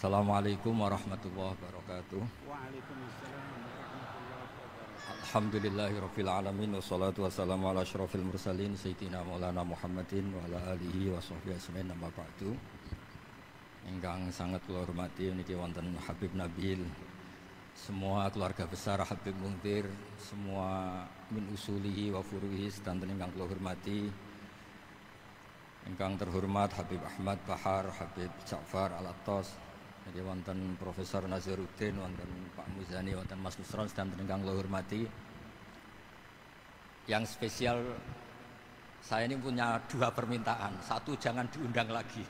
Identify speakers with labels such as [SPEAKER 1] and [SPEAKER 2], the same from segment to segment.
[SPEAKER 1] Assalamualaikum warahmatullahi wabarakatuh.
[SPEAKER 2] Waalaikumsalam warahmatullahi wabarakatuh.
[SPEAKER 1] Alhamdulillahirabbil alamin wassalatu wassalamu ala asyrofil mursalin sayyidina Maulana Muhammadin wa ala alihi wa sahbihi ajmain amma ba'du. Ingkang sangat kula hormati niki wonten Habib Nabil, semua keluarga besar Habib Muntir, semua min usulihi wa furuhi sedanten ingkang kula hormati. Ingkang terhormat Habib Ahmad Bahar, Habib Ja'far Al-Attas, jadi wonten Profesor Nazaruddin, wonten Pak Muzani, wonten Mas Nusron sedang ingkang kula hormati. Yang spesial, saya ini punya dua permintaan. Satu, jangan diundang lagi.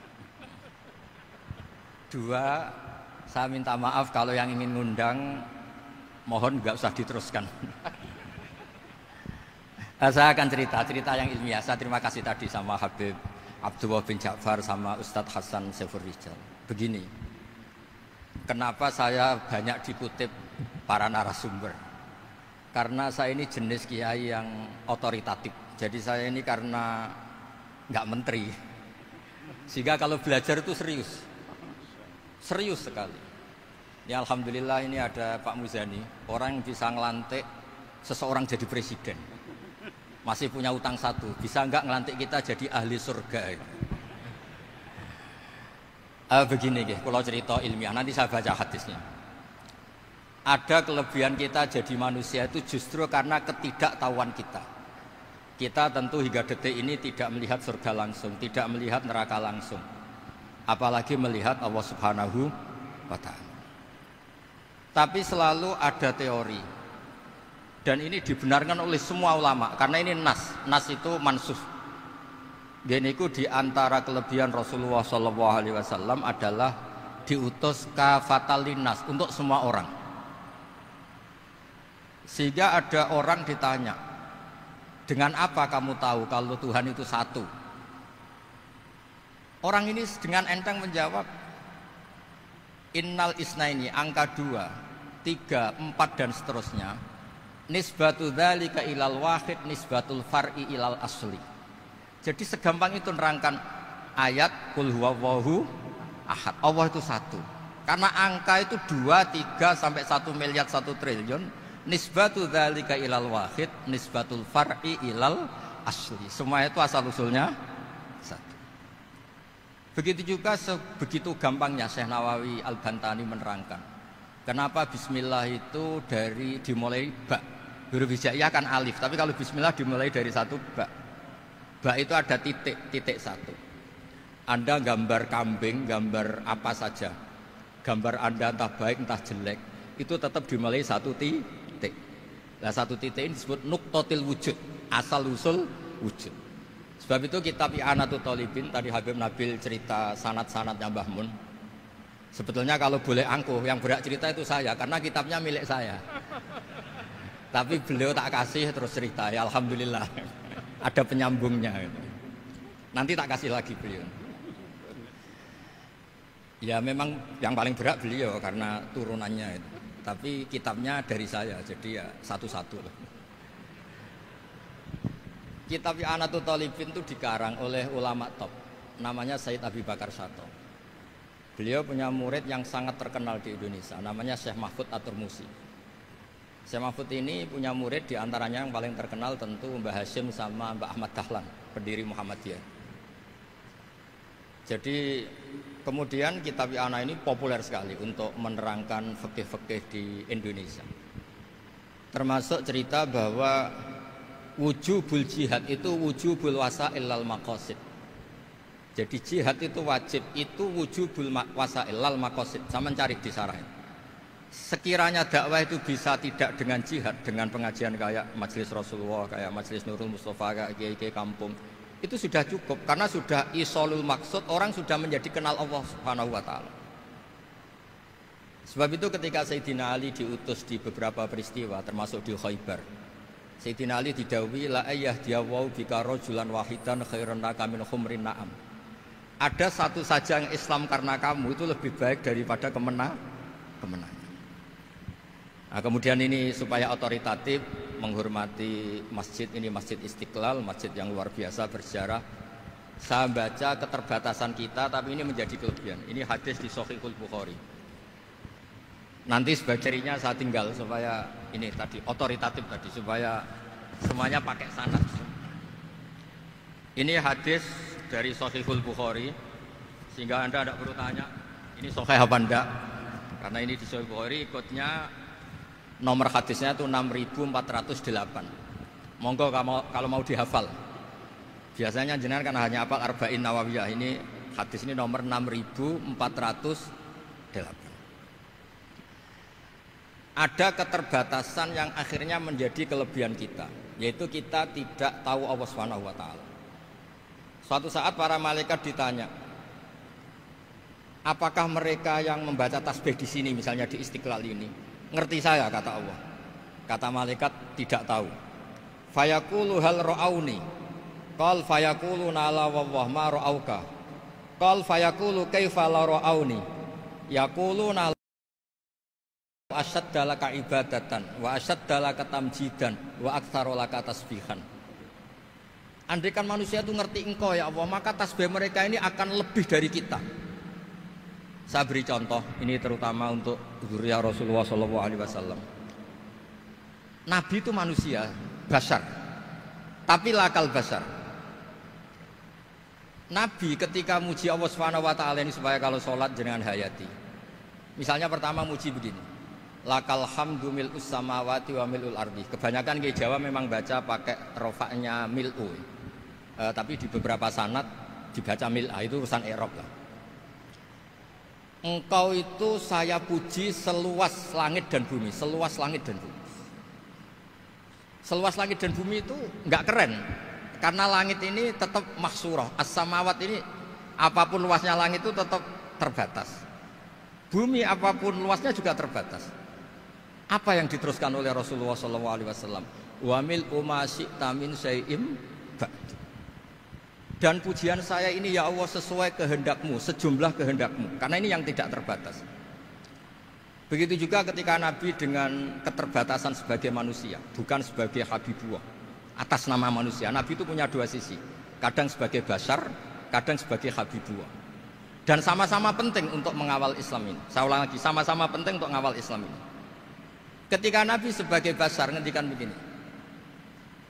[SPEAKER 1] Dua, saya minta maaf kalau yang ingin ngundang, mohon nggak usah diteruskan. Saya akan cerita yang ilmiah. Saya terima kasih tadi sama Habib Abdullah bin Ja'far sama Ustadz Hasan Saifur Rijal. Begini, kenapa saya banyak dikutip para narasumber? Karena saya ini jenis kiai yang otoritatif. Jadi saya ini karena nggak menteri, sehingga kalau belajar itu serius sekali. Ya alhamdulillah ini ada Pak Muzani, orang yang bisa ngelantik seseorang jadi presiden. Masih punya utang satu, bisa nggak ngelantik kita jadi ahli surga? Begini kalau cerita ilmiah, nanti saya baca hadisnya. Ada kelebihan kita jadi manusia itu justru karena ketidaktahuan kita. Kita tentu hingga detik ini tidak melihat surga langsung, tidak melihat neraka langsung, apalagi melihat Allah Subhanahu wa Ta'ala. Tapi selalu ada teori, dan ini dibenarkan oleh semua ulama karena ini nas itu mansuh. Geniku di antara kelebihan Rasulullah SAW adalah diutus kafatan linnas untuk semua orang. Sehingga ada orang ditanya, dengan apa kamu tahu kalau Tuhan itu satu? Orang ini dengan enteng menjawab, innal isnaini, angka 2, 3, 4 dan seterusnya. Nisbatu dzalika ilal wahid nisbatul far'i ilal asli. Jadi segampang itu nerangkan ayat qul huwallahu ahad. Allah itu satu. Karena angka itu 2, 3 sampai 1 miliar 1 triliun. Nisbatu dzalika ilal wahid nisbatul far'i ilal asli. Semua itu asal usulnya satu. Begitu juga begitu gampangnya Syekh Nawawi Al-Bantani menerangkan. Kenapa bismillah itu dimulai ba. Huruf hijaiyah kan alif, tapi kalau bismillah dimulai dari satu ba. Ba itu ada titik satu. Anda gambar kambing, gambar apa saja, gambar Anda entah baik entah jelek, itu tetap dimulai satu titik. Nah satu titik ini disebut nuqtatil wujud, asal usul wujud. Sebab itu kitab I'anatul Thalibin, tadi Habib Nabil cerita sanad-sanadnya Mbah Mun. Sebetulnya kalau boleh angkuh, yang berhak cerita itu saya, karena kitabnya milik saya. Tapi beliau tak kasih terus cerita, ya alhamdulillah. Ada penyambungnya. Nanti tak kasih lagi beliau. Ya memang yang paling berhak beliau karena turunannya itu. Tapi kitabnya dari saya, jadi ya satu-satu. Kitab I'anatul Thalibin itu dikarang oleh ulama top, namanya Sayyid Abi Bakar Sato. Beliau punya murid yang sangat terkenal di Indonesia, namanya Syekh Mahfud At-Turmusi. Syekh Mahfud ini punya murid, diantaranya yang paling terkenal tentu Mbah Hashim sama Mbah Ahmad Dahlan, pendiri Muhammadiyah. Jadi kemudian kitab I'anah ini populer sekali untuk menerangkan fikih-fikih di Indonesia. Termasuk cerita bahwa wujubul jihad itu wujubul wasail lal maqasid. Jadi jihad itu wajib, itu wujubul wasail lal maqasid. Sama cari di sarah. Sekiranya dakwah itu bisa tidak dengan jihad, dengan pengajian kayak Majelis Rasulullah, kayak Majelis Nurul Mustafa, kayak kiai-kiai kampung, itu sudah cukup karena sudah isolul maksud, orang sudah menjadi kenal Allah Subhanahu wa Ta'ala. Sebab itu ketika Sayyidina Ali diutus di beberapa peristiwa termasuk di Khaybar, Sayyidina Ali didhawuhi la ayyahdiyawu bika rajulan wahidan khairan laka min khumrin na'am. Ada satu saja yang Islam karena kamu itu lebih baik daripada kemenangan. Nah, kemudian ini supaya otoritatif menghormati masjid ini, Masjid Istiqlal, masjid yang luar biasa bersejarah. Saya baca keterbatasan kita, tapi ini menjadi kelebihan. Ini hadis di Shahihul Bukhari. Nanti sebagai cirinya saya tinggal supaya ini tadi otoritatif tadi, supaya semuanya pakai sanad. Ini hadis dari Shahihul Bukhari, sehingga Anda tidak perlu tanya ini sahih apa enggak, karena ini di Shahihul Bukhari ikutnya nomor hadisnya itu 6408. Monggo kalau mau dihafal. Biasanya jenengan kan hanya apa Arba'in Nawawiyah. Ini hadis ini nomor 6408. Ada keterbatasan yang akhirnya menjadi kelebihan kita, yaitu kita tidak tahu Allah Subhanahu wa taala. Suatu saat para malaikat ditanya, apakah mereka yang membaca tasbih di sini misalnya di Istiqlal ini ngerti saya, kata Allah. Kata malaikat tidak tahu. Fayaqulu hal ra'auni. Qal fayaqulu la wallah ma ra'auka. Qal fayaqulu kaifa la ra'auni. Yaquluna asyadda laka ibadatan wa asyadda laka tamjidan wa aktsara laka tasbihan. Andaikan manusia itu ngerti engkau ya Allah, maka tasbih mereka ini akan lebih dari kita. Saya beri contoh, ini terutama untuk zuriat Rasulullah SAW. Nabi itu manusia, basar, tapi lakal basar. Nabi ketika muji Allah SWT ini supaya kalau sholat jangan hayati. Misalnya pertama muji begini, lakal hamdu mil'us samawati wa mil'ul ardi. Kebanyakan di Jawa memang baca pakai rofaknya mil'u, tapi di beberapa sanad dibaca mil'a, itu urusan i'rab lah. Engkau itu saya puji seluas langit dan bumi, seluas langit dan bumi. Seluas langit dan bumi itu enggak keren, karena langit ini tetap mahsurah, as-samawat ini apapun luasnya langit itu tetap terbatas. Bumi apapun luasnya juga terbatas. Apa yang diteruskan oleh Rasulullah SAW? Wa mil umasi tamin syai'im ba'd. Dan pujian saya ini ya Allah sesuai kehendakmu, sejumlah kehendakmu, karena ini yang tidak terbatas. Begitu juga ketika Nabi dengan keterbatasan sebagai manusia, bukan sebagai Habibullah, atas nama manusia. Nabi itu punya dua sisi, kadang sebagai basar, kadang sebagai Habibullah. Dan sama-sama penting untuk mengawal Islam ini. Saya ulang lagi, sama-sama penting untuk mengawal Islam ini. Ketika Nabi sebagai basar ngendikan begini,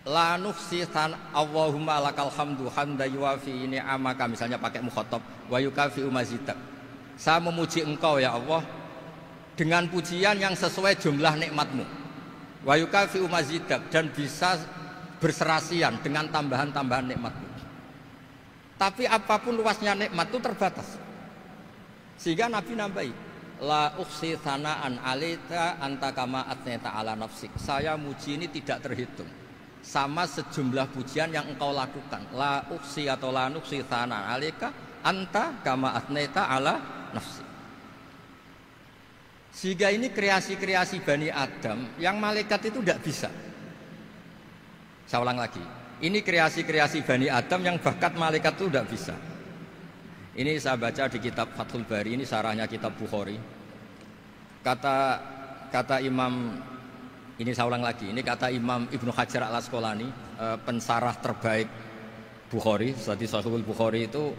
[SPEAKER 1] la nuhsitan Allahumma lakal hamdu hamda yuwafi ni'amaka, misalnya pakai mukhatab, wa yukafi umazidak. Saya memuji engkau ya Allah dengan pujian yang sesuai jumlah nikmatmu, wa yukafi umazidak, dan bisa berserasian dengan tambahan-tambahan nikmatmu. Tapi apapun luasnya nikmat itu terbatas, sehingga Nabi nambahi, la ukhsi thana'an alita anta kama atneta ala nafsik. Saya muji ini tidak terhitung, sama sejumlah pujian yang engkau lakukan. La ukhsi atau la nukhsi thana'an alika anta kama atneta ala nafsik. Sehingga ini kreasi-kreasi Bani Adam yang malaikat itu tidak bisa. Saya ulang lagi, ini kreasi-kreasi Bani Adam yang bakat malaikat itu tidak bisa. Ini saya baca di kitab Fathul Bari, ini sarahnya kitab Bukhari. Kata Imam, ini saya ulang lagi, ini kata Imam Ibnu Hajar al-Asqalani, pensarah terbaik Bukhari. Jadi Sahihul Bukhari itu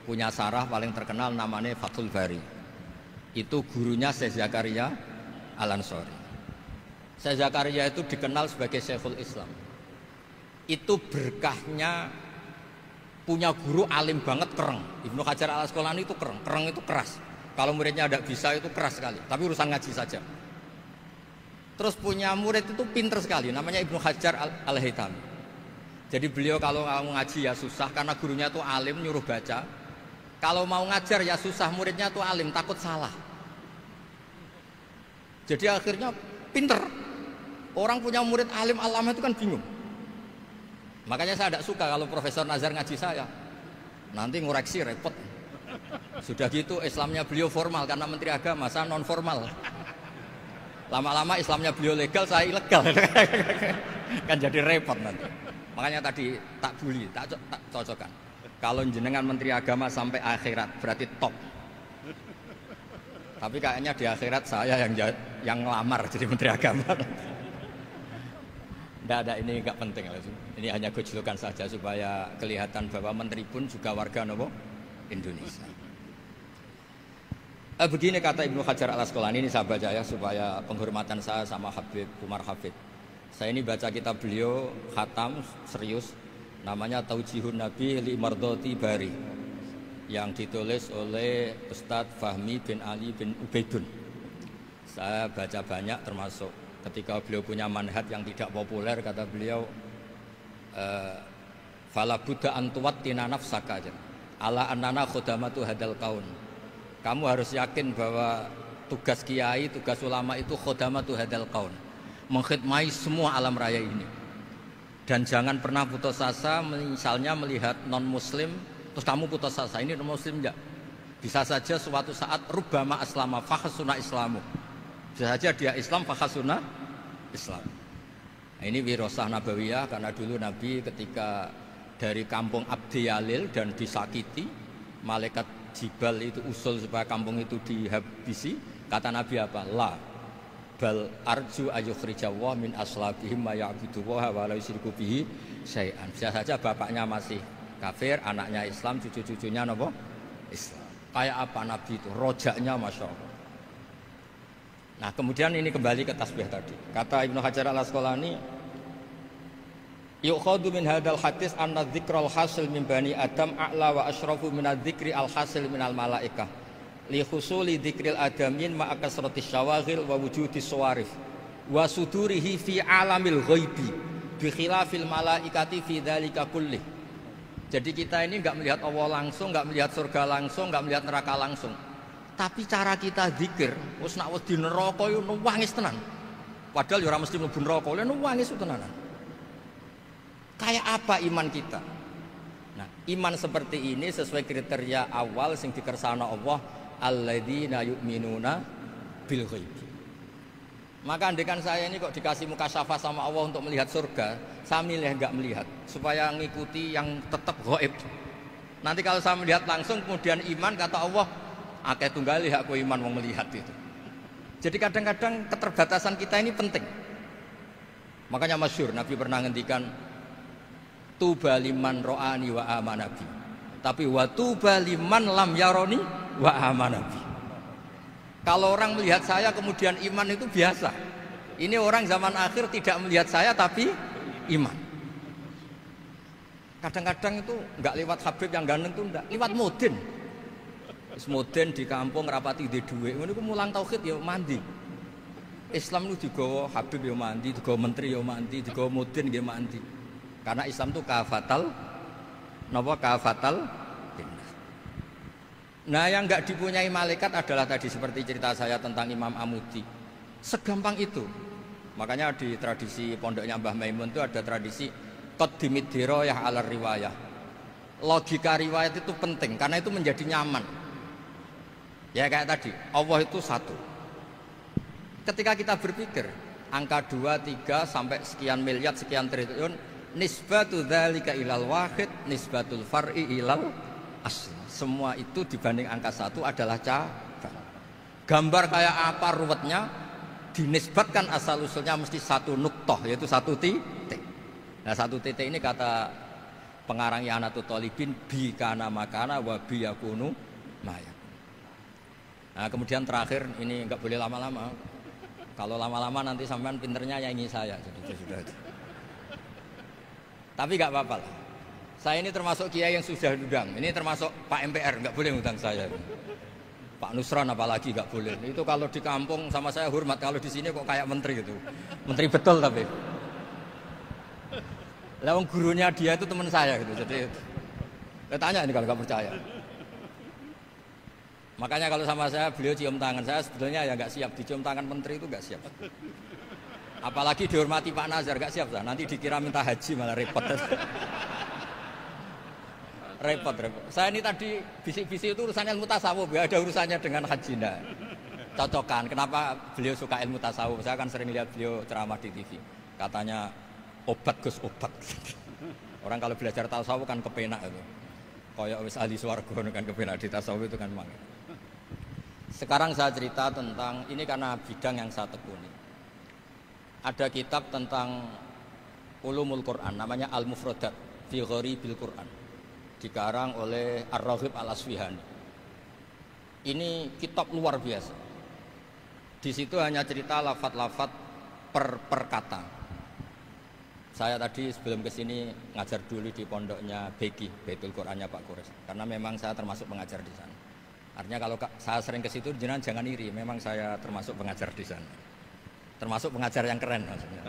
[SPEAKER 1] punya sarah paling terkenal namanya Fathul Bari. Itu gurunya Syekh Zakaria Al-Ansari. Syekh Zakaria itu dikenal sebagai Syekhul Islam. Itu berkahnya punya guru alim banget, kereng. Ibnu Hajar al-Asqalani itu kereng itu keras. Kalau muridnya tidak bisa itu keras sekali, tapi urusan ngaji saja. Terus punya murid itu pinter sekali, namanya Ibnu Hajar al-Haytami. Jadi beliau kalau mau ngaji ya susah, karena gurunya itu alim, nyuruh baca. Kalau mau ngajar ya susah, muridnya itu alim, takut salah. Jadi akhirnya pinter. Orang punya murid alim alama itu kan bingung. Makanya saya tidak suka kalau Profesor Nazar ngaji saya, nanti ngoreksi repot. Sudah gitu Islamnya beliau formal karena Menteri Agama, saya non formal. Lama-lama Islamnya beliau legal, saya ilegal. Kan jadi repot nanti. Makanya tadi tak bully, tak cocokkan. Kalau jenengan Menteri Agama sampai akhirat berarti top. Tapi kayaknya di akhirat saya yang ngelamar jadi Menteri Agama. Tidak, ini enggak penting. Ini hanya gejolokan saja supaya kelihatan bahwa menteri pun juga warga nopo Indonesia. Begini kata Ibnu Hajar Al Asqalani, ini saya baca ya supaya penghormatan saya sama Habib Umar Hafid. Saya ini baca kitab beliau khatam serius, namanya Taujihun Nabi li Mardhati Bari, yang ditulis oleh Ustadz Fahmi bin Ali bin Ubaidun. Saya baca banyak, termasuk ketika beliau punya manhaj yang tidak populer, kata beliau fala budda antuwattina nafsaka ala annana khudamatu hadal kaun. Kamu harus yakin bahwa tugas kiai, tugas ulama itu khudamatu hadal kaun, mengkhidmati semua alam raya ini. Dan jangan pernah putus asa, misalnya melihat non muslim terus kamu putus asa, ini non muslim enggak. Bisa saja suatu saat rubbama aslama fakhasuna islamu, bisa saja dia Islam fakhasuna Islam. Nah, ini wirasah nabawiyah, karena dulu Nabi ketika dari kampung Abdi Yalil dan disakiti, malaikat Jibal itu usul supaya kampung itu dihabisi, kata Nabi apa? La bal arju ayukhrijawah min aslabihim ma ya'budu wa la yusyriku bihi syai'an. Bisa saja bapaknya masih kafir, anaknya Islam, cucu-cucunya napa? Islam. Kayak apa Nabi itu? Rojaknya Masya Allah. Nah kemudian ini kembali ke tasbih tadi. Kata Ibnu Hajar Al Asqalani, yukhadu min hadal hadis anna dzikral hasil min bani adam a'la wa asyrafu min adzikri al hasil min al malaikah li husuli dzikril adamin ma kasratis syawaghil wa wujudis sawarif wa sudurihi fi alamil ghaibi bi khilafil malaikati fi dzalika kulli. Jadi kita ini enggak melihat Allah langsung, enggak melihat surga langsung, enggak melihat neraka langsung. Tapi cara kita zikir, wis nek wis di neraka yo nuwangis tenan. Padahal yo ora mesti mlebu neraka, lha nuwangis tenanan. Kayak apa iman kita? Nah, iman seperti ini sesuai kriteria awal sing dikersana Allah, alladzina yu'minuna bil ghaib. Maka andekan saya ini kok dikasih mukasyafah sama Allah untuk melihat surga, saya milih enggak melihat supaya ngikuti yang tetap ghaib. Nanti kalau saya melihat langsung kemudian iman, kata Allah, akeh tunggali aku iman mau melihat itu. Jadi kadang-kadang keterbatasan kita ini penting. Makanya masyhur Nabi pernah ngendikan tuba liman ro'ani wa amanabi, tapi wa tuba liman lam yaroni wa amanabi. Kalau orang melihat saya kemudian iman itu biasa. Ini orang zaman akhir tidak melihat saya tapi iman. Kadang-kadang itu enggak lewat Habib yang ganteng itu enggak, lewat mudin. Mudin di kampung rapati di duit, ngono iku mulang tauhid ya mandi. Islam itu digawa Habib ya mandi, digawa menteri ya mandi, digawa mudin ya mandi. Karena Islam itu kafatal, napa kafatal. Nah yang enggak dipunyai malaikat adalah tadi seperti cerita saya tentang Imam Amudi. Segampang itu. Makanya di tradisi pondoknya Mbah Maimun itu ada tradisi qaddimid dirayah ala riwayah. Logika riwayat itu penting karena itu menjadi nyaman. Ya kayak tadi, Allah itu satu. Ketika kita berpikir angka 2, 3 sampai sekian miliar, sekian triliun, nisbatu dzalika ilal wahid, nisbatul far'i ilal asli. Semua itu dibanding angka 1 adalah cabang. Gambar kayak apa ruwetnya, dinisbatkan asal usulnya mesti satu nuktoh, yaitu satu titik. Nah satu titik ini kata pengarang I'anatul Thalibin, bi kana makana wa bi yakunu maya. Nah kemudian terakhir ini enggak boleh lama-lama. Kalau lama-lama nanti sampean pinternya nyanyi saya. Jadi sudah. Tapi enggak apa-apa lah. Saya ini termasuk kiai yang sudah diundang. Ini termasuk Pak MPR, enggak boleh ngundang saya. Pak Nusran apalagi enggak boleh. Itu kalau di kampung sama saya hormat, kalau di sini kok kayak menteri gitu. Menteri betul tapi. Lawang gurunya dia itu teman saya gitu. Jadi tanya ini kalau enggak percaya. Makanya kalau sama saya beliau cium tangan, saya sebetulnya ya nggak siap dicium tangan menteri itu nggak siap. Apalagi dihormati Pak Nazar nggak siap lah. Nanti dikira minta haji malah repot. repot. Saya ini tadi bisik-bisik itu urusan ilmu tasawuf, ya ada urusannya dengan haji ndak. Cocokan. Kenapa beliau suka ilmu tasawuf? Saya kan sering lihat beliau ceramah di TV. Katanya obat Gus obat. Orang kalau belajar tasawuf kan kepenak itu. Kayak wis ahli swarga kan kepenak di tasawuf itu kan memang. Sekarang saya cerita tentang ini karena bidang yang saya tekuni. Ada kitab tentang Ulumul Quran, namanya Al-Mufradat fi Gharibil Quran, dikarang oleh Ar-Raghib Al-Asfihani. Ini kitab luar biasa. Di situ hanya cerita lafat-lafat per kata. Saya tadi sebelum kesini ngajar dulu di pondoknya Beki, Baitul Qurannya Pak Kures, karena memang saya termasuk pengajar di sana. Artinya kalau saya sering ke situ, jangan iri, memang saya termasuk pengajar di sana. Termasuk pengajar yang keren maksudnya.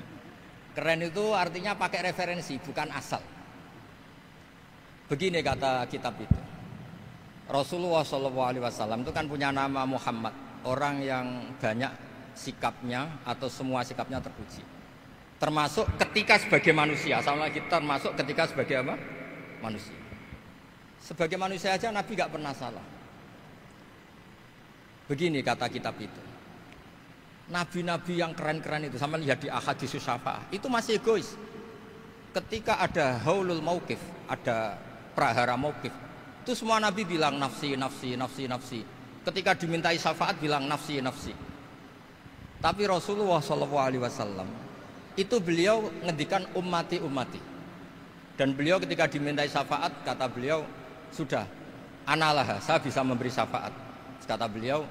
[SPEAKER 1] Keren itu artinya pakai referensi, bukan asal. Begini kata kitab itu. Rasulullah SAW itu kan punya nama Muhammad, orang yang banyak sikapnya atau semua sikapnya terpuji. Termasuk ketika sebagai manusia, sama lagi termasuk ketika sebagai apa? Manusia. Sebagai manusia aja Nabi gak pernah salah. Begini kata kitab itu. Nabi-nabi yang keren-keren itu, sama lihat di Ahaditsus Syafa'ah, itu masih egois. Ketika ada haulul mauqif, ada prahara mauqif, itu semua Nabi bilang nafsi, nafsi, nafsi, nafsi. Ketika dimintai syafaat bilang nafsi, nafsi. Tapi Rasulullah SAW itu beliau ngendikan ummati, ummati. Dan beliau ketika dimintai syafaat, kata beliau, sudah, analah, saya bisa memberi syafaat. Kata beliau,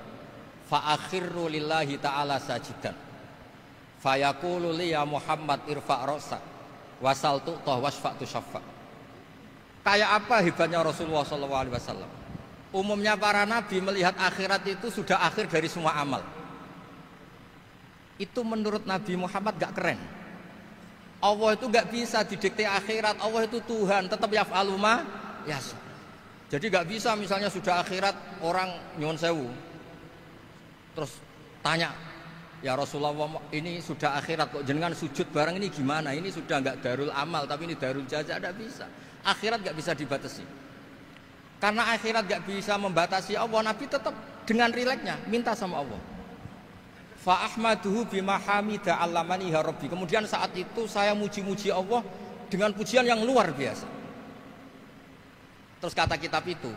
[SPEAKER 1] fa'akhirru lillahi ta'ala sajidan fayaqulu li ya Muhammad irfa' ra'sak wasal tu'tah wasfa'tu syafa'. Kayak apa hebatnya Rasulullah SAW? Umumnya para nabi melihat akhirat itu sudah akhir dari semua amal. Itu menurut Nabi Muhammad gak keren. Allah itu gak bisa didikte akhirat. Allah itu Tuhan, tetap yaf'alu ma yasha. Jadi gak bisa misalnya sudah akhirat orang nyuwun sewu, terus tanya, ya Rasulullah ini sudah akhirat kok jenengan sujud bareng ini gimana? Ini sudah nggak darul amal tapi ini darul jaza, tidak bisa. Akhirat nggak bisa dibatasi. Karena akhirat nggak bisa membatasi Allah, Nabi tetap dengan rileksnya minta sama Allah. Fa ahmaduhu bima hamida 'allamani ya Rabbi. Kemudian saat itu saya muji-muji Allah dengan pujian yang luar biasa. Terus kata kitab itu,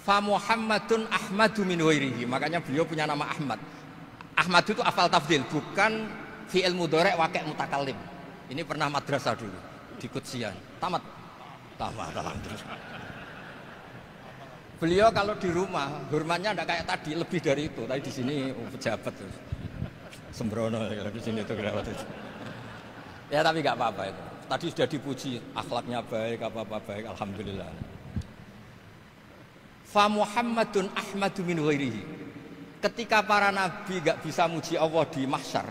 [SPEAKER 1] fa Muhammadun Ahmadu min ghairihi. Makanya beliau punya nama Ahmad. Ahmad itu afal tafdil, bukan fi'il mudhari' waqi' mutakallim. Ini pernah madrasah dulu di Kutsian. Tamat. Alhamdulillah. Beliau kalau di rumah hormatnya tidak kayak tadi, lebih dari itu. Tadi di sini pejabat tuh. Sembrono ya, di sini itu kenapa tuh. Ya tapi nggak apa-apa itu. Tadi sudah dipuji, akhlaknya baik, apa-apa baik, alhamdulillah. Fa Muhammadun Ahmadu min ghairihi. Ketika para nabi gak bisa muji Allah di mahsyar,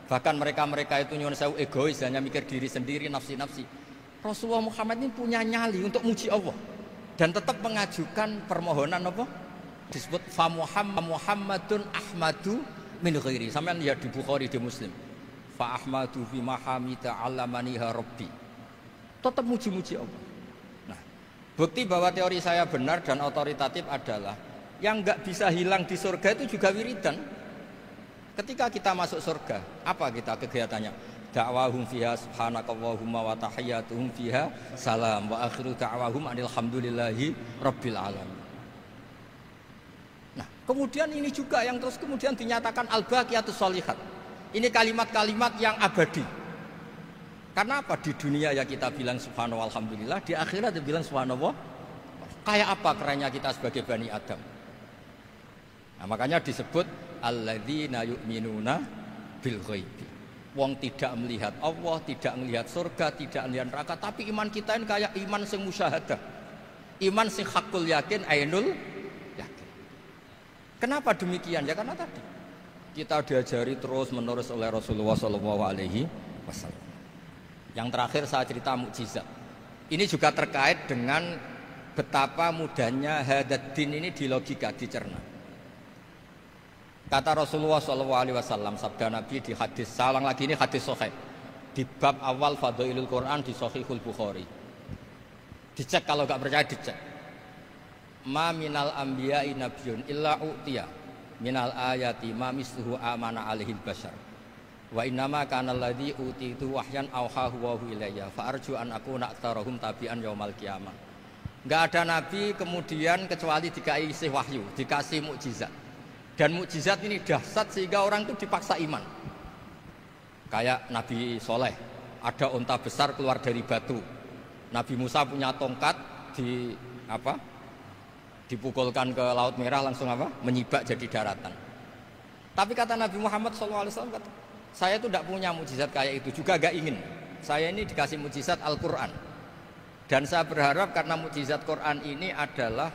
[SPEAKER 1] bahkan mereka itu nyuwun sewu egois, hanya mikir diri sendiri, nafsi-nafsi. Rasulullah Muhammad ini punya nyali untuk muji Allah dan tetap mengajukan permohonan apa? Disebut fa Muhammadun Ahmadu min ghairihi. Sampeyan lihat di Bukhari, di Muslim. Fa Ahmadu fi mahamida 'allamani ya Rabbi. Tetap muji-muji Allah. Bukti bahwa teori saya benar dan otoritatif adalah yang nggak bisa hilang di surga itu juga wiridan. Ketika kita masuk surga, apa kita kegiatannya? Da'wahum fiha subhanakallahumma wa tahiyyatuhum fiha salam wa akhiru da'wahum alhamdulillahi rabbil alamin. Nah, kemudian ini juga yang terus kemudian dinyatakan al-baqiyatus sholihat. Ini kalimat-kalimat yang abadi. Karena apa? Di dunia ya kita bilang subhanallah alhamdulillah, di akhirat dia bilang subhanallah. Kayak apa kerennya kita sebagai Bani Adam? Nah, makanya disebut alladzina yu'minuna bil ghaibi. Wong tidak melihat Allah, tidak melihat surga, tidak melihat neraka, tapi iman kita ini kayak iman sing musyahadah. Iman sing hakul yakin, ainul yakin. Kenapa demikian? Ya karena tadi kita diajari terus menerus oleh Rasulullah SAW. Yang terakhir saya cerita mukjizat. Ini juga terkait dengan betapa mudahnya hadad din ini di logika, dicerna. Kata Rasulullah SAW, sabda Nabi di hadis, salang lagi ini hadis sahih, di bab awal Fadailul Quran di Sahihul Bukhari. Dicek, kalau nggak percaya dicek. Ma minal anbiya'i nabiyyun illa u'tiya minal ayati ma misluhu amana alaihil bashar. Wa innama kana alladzi utitu wahyan auhahu wa ilayya fa arju an akuna aktsarahum tabi'an yaumal qiyamah. Enggak ada nabi kemudian kecuali dikasih wahyu, dikasih mukjizat. Dan mukjizat ini dahsyat sehingga orang itu dipaksa iman. Kayak Nabi Soleh ada unta besar keluar dari batu. Nabi Musa punya tongkat dipukulkan ke Laut Merah langsung menyibak jadi daratan. Tapi kata Nabi Muhammad SAW, kata, saya itu tidak punya mukjizat kayak itu, juga gak ingin. Saya ini dikasih mukjizat Al-Quran. Dan saya berharap karena mukjizat Quran ini adalah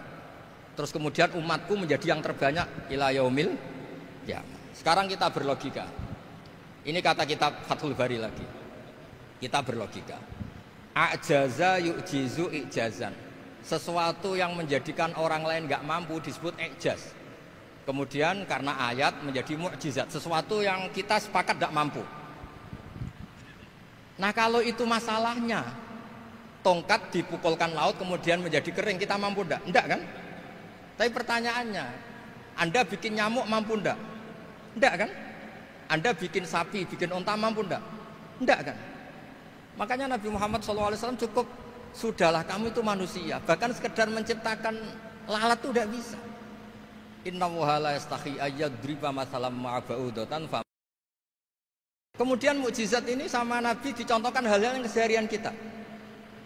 [SPEAKER 1] terus kemudian umatku menjadi yang terbanyak ila yaumil ya. Sekarang kita berlogika. Ini kata kitab Fathul Bari lagi. Kita berlogika. A'jaza yu'jizu i'jazan. Sesuatu yang menjadikan orang lain gak mampu disebut i'jaz. Kemudian karena ayat menjadi mukjizat, sesuatu yang kita sepakat tidak mampu. Nah kalau itu masalahnya, tongkat dipukulkan laut kemudian menjadi kering, kita mampu enggak? Enggak kan? Tapi pertanyaannya, Anda bikin nyamuk mampu enggak? Enggak kan? Anda bikin sapi, bikin unta mampu enggak? Enggak kan? Makanya Nabi Muhammad SAW cukup, sudahlah kamu itu manusia, bahkan sekedar menciptakan lalat itu enggak bisa. Inna Allaha la yastahi ayyadriba mathalam ma'ba'udatan. Kemudian mukjizat ini sama Nabi dicontohkan hal-hal yang keseharian kita.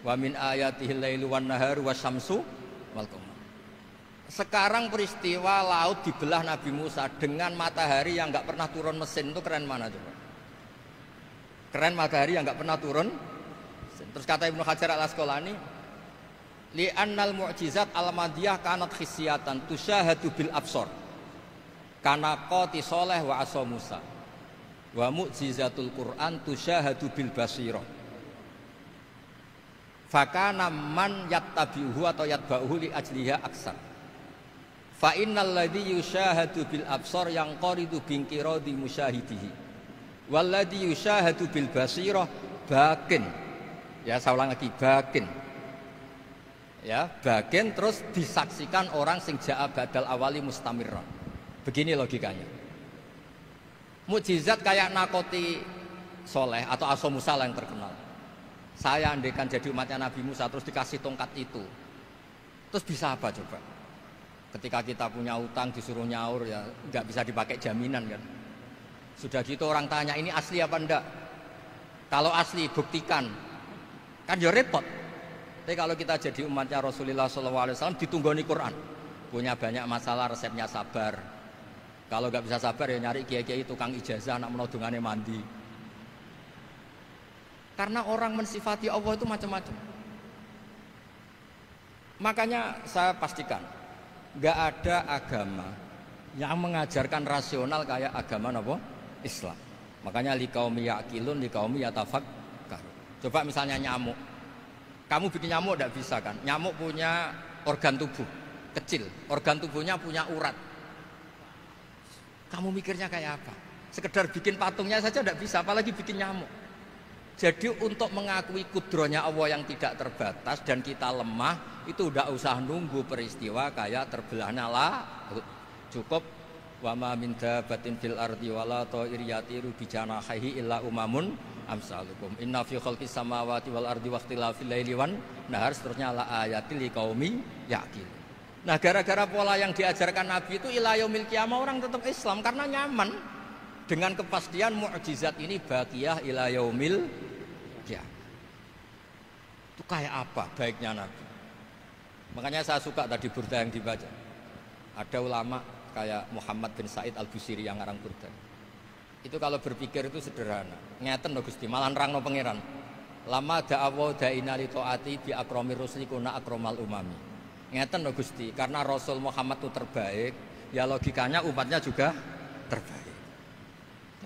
[SPEAKER 1] Wa min ayatihil lailu wan naharu wasyamsu wal qamar. Sekarang peristiwa laut dibelah Nabi Musa dengan matahari yang enggak pernah turun mesin, itu keren mana coba? Keren matahari yang enggak pernah turun mesin. Terus kata Ibnu Hajar Al-Asqalani, li'annal mu'jizat al-madiyah kanat khisyatan tusyahadu bil absor kana qati soleh wa asa Musa wa mu'jizatul Qur'an tusyahadu bil basirah fakana man yattabi'uhu atau yatba'uhu li ajliha aksar fa innal ladzi yusyahadu bil absor yang qaridu bingkiradi musyahidihi wal ladzi yusyahadu bil basirah bakin. Ya saya ulang lagi, bakin. Ya, bagian terus disaksikan orang sing ja'a badal awali mustamirran. Begini logikanya. Mukjizat kayak nakoti soleh atau aso Musa yang terkenal. Saya andaikan jadi umatnya Nabi Musa terus dikasih tongkat itu, terus bisa apa coba? Ketika kita punya utang disuruh nyaur ya nggak bisa dipakai jaminan kan. Sudah gitu orang tanya ini asli apa enggak? Kalau asli buktikan, kan ya repot. Tapi kalau kita jadi umatnya Rasulullah SAW ditunggoni Quran, punya banyak masalah resepnya sabar. Kalau nggak bisa sabar ya nyari kiai-kiai tukang ijazah nak menodungannya mandi. Karena orang mensifati Allah itu macam-macam. Makanya saya pastikan nggak ada agama yang mengajarkan rasional kayak agama apa? Islam. Makanya liqaumi yaqilun liqaumi yatafakkar. Coba misalnya nyamuk. Kamu bikin nyamuk tidak bisa kan? Nyamuk punya organ tubuh kecil, organ tubuhnya punya urat. Kamu mikirnya kayak apa? Sekedar bikin patungnya saja tidak bisa, apalagi bikin nyamuk. Jadi untuk mengakui kudrohnya Allah yang tidak terbatas dan kita lemah, itu tidak usah nunggu peristiwa kayak terbelahnya laut. Cukup wa ma min dabatin fil ardi wala ta'ir yatiru bi janahihi illa umamun amsalukum inna fi khalqis samawati wal ardi waqtilafil laili wan nahar seterusnya la ayatil liqaumi yaqil. Nah, gara-gara pola yang diajarkan Nabi itu ila yaumil qiyamah orang tetap Islam karena nyaman dengan kepastian mukjizat ini baqiyah ila yaumil qiyamah. Itu kayak apa baiknya Nabi? Makanya saya suka tadi burda yang dibaca. Ada ulama kayak Muhammad bin Said Al-Busiri yang ngarang burda. Itu kalau berpikir itu sederhana. Ngeten lho Gusti, malah nerangno pangeran. Lama da'awa da'ina li ta'ati bi akrami rusli kuna akramal umami. Ngeten lho Gusti, karena Rasul Muhammad itu terbaik, ya logikanya umatnya juga terbaik.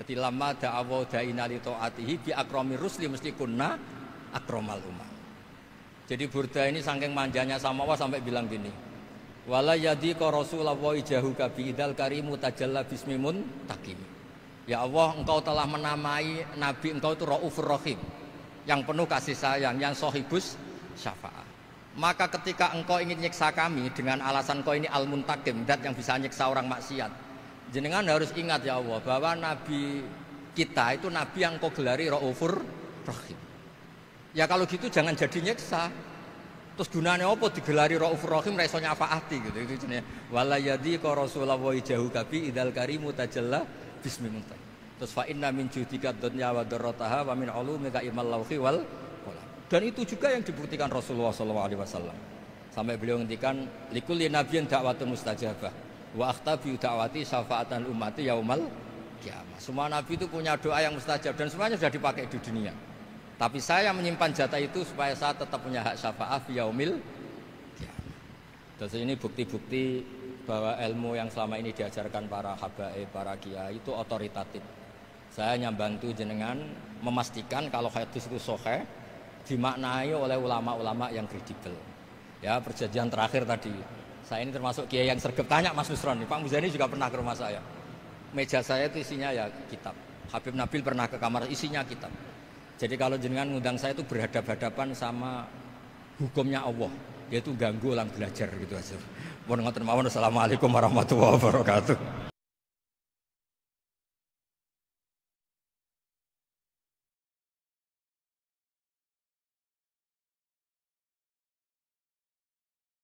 [SPEAKER 1] Jadi lama da'awa da'ina li ta'atihi bi akrami rusli mesti kuna akramal umami. Jadi burda ini saking manjanya sama Allah sampai bilang gini. Wala yadhiqa Rasulullah jahuka bi idal karimu tajalla bismimun takim. Ya Allah, engkau telah menamai Nabi engkau itu Raufur Rahim, yang penuh kasih sayang, yang sohibus syafa'ah. Maka ketika engkau ingin nyiksa kami dengan alasan engkau ini al-muntakim, dat yang bisa nyiksa orang maksiat, jenengan harus ingat ya Allah bahwa Nabi kita itu Nabi yang engkau gelari Raufur Rahim. Ya kalau gitu jangan jadi nyiksa. Terus gunanya apa digelari Raufur Rahim ra iso nyafaati gitu. Itu jenenge wala yadhiqa Rasulullah jahuka bi idal karimu tajalla bismillah. Terus fa inna min judika dunya wa darrataha wa min ulumika ilmal lauhi wal qalam. Dan itu juga yang dibuktikan Rasulullah SAW. Sampai beliau ngendikan likulli nabiyyin da'watun mustajabah wa akhtabi da'wati syafa'atan ummati yaumal qiyamah. Semua nabi itu punya doa yang mustajab dan semuanya sudah dipakai di dunia. Tapi saya menyimpan jatah itu supaya saya tetap punya hak syafaat fi yaumil qiyamah. Terus ini bukti-bukti bahwa ilmu yang selama ini diajarkan para habaib, para kiai itu otoritatif. Saya hanya bantu jenengan memastikan kalau hadis itu sahih dimaknai oleh ulama-ulama yang kredibel. Ya, perjanjian terakhir tadi. Saya ini termasuk kiai yang sregep, tanya Mas Nusron, Pak Muzani juga pernah ke rumah saya. Meja saya itu isinya ya kitab. Habib Nabil pernah ke kamar, isinya kitab. Jadi kalau jenengan ngundang saya itu berhadapan-hadapan sama hukumnya Allah, yaitu ganggu orang belajar gitu aja. Mohon ngoten mawon. Assalamualaikum warahmatullahi wabarakatuh.